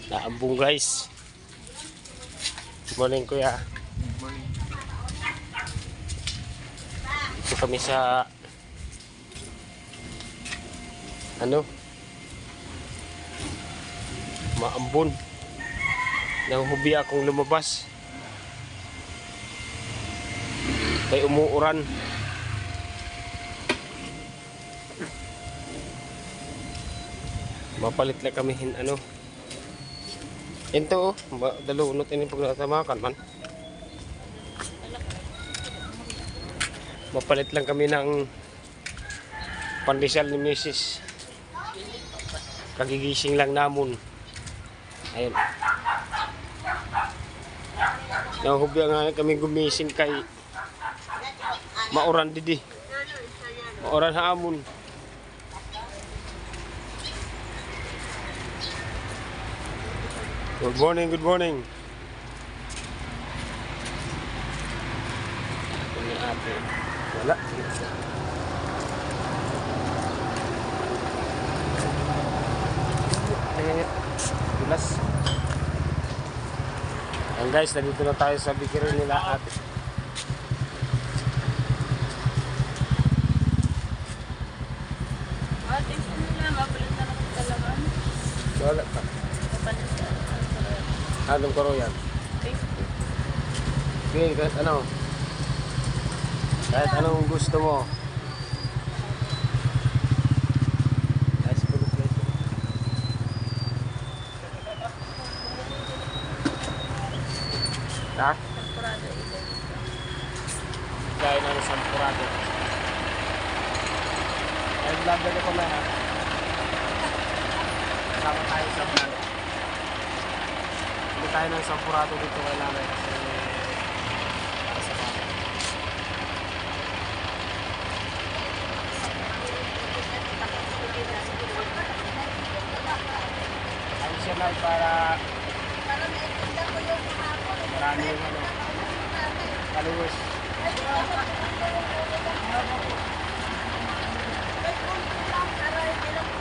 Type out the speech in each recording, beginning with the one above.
Naambong guys. Good morning kuya. Good morning. Ito kami sa Maambon. Nahuhubi akong lumabas. Kay umuuran. Mapalit lang kami ito dalunot ini pag natamakan man. Mapalit lang kami ng pandesal ni Mrs. Kagigising lang namon. Ayun. Nahubi nga kami gumising kay mauran didi. Mauran hamon. Good morning, good morning. Ini ate. Wala. Tulas. Ayan guys, nandito na tayo sa bikirin nila ate. Wala pa. Anong karo yan? Okay, kahit anong gusto mo. Nice full place. Ha? Kaya ng sampurado. Ay, vlog ko na ha. Kasama tayo sa vlog. Hindi tayo ng sampurado dito kailangan kasi para sa mga. Ayun siya lang para marami yung kaluwas.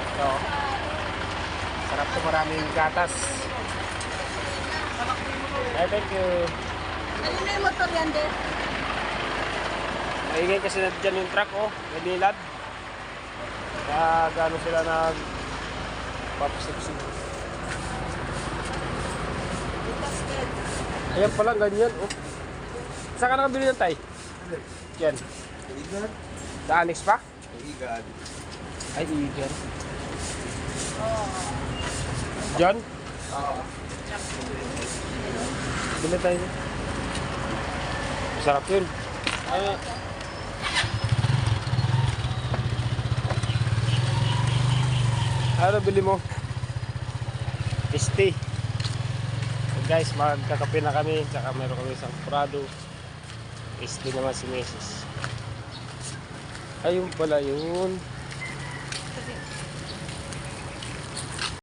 Ito. Sarap ito, maraming gatas. Ay, thank you. Ano na yung motor yan, din? Maingay kasi na dyan yung truck, may nilad. Kaya gano'n sila papasipsip. Ayan pala, ganyan, Saan ka nakabili ng tay? Yan. Igad. Sa Annex pa? Igad. Ay, Igan. John? Oo. Bili tayo. Masarap yun. Ano bili mo? Tea. Guys, magkakape na kami. Tsaka meron kami isang prado. Tea naman si Mrs. Ayun pala yun.